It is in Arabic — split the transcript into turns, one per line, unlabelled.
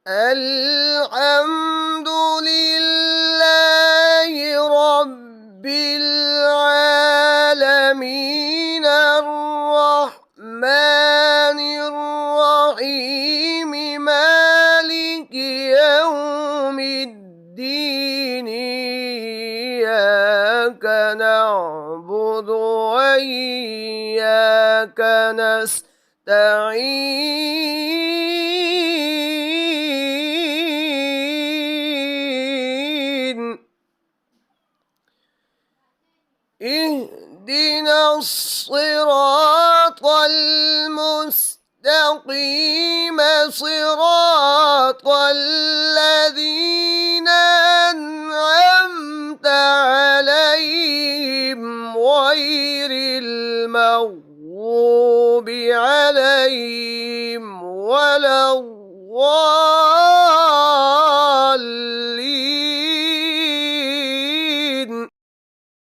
الحمد لله رب العالمين الرحمن الرحيم مالك يوم الدين إياك نعبد وإياك نستعين اهدنا الصراط المستقيم صراط الذين أنعمت عليهم غير المغضوب عليهم ولا الضالين.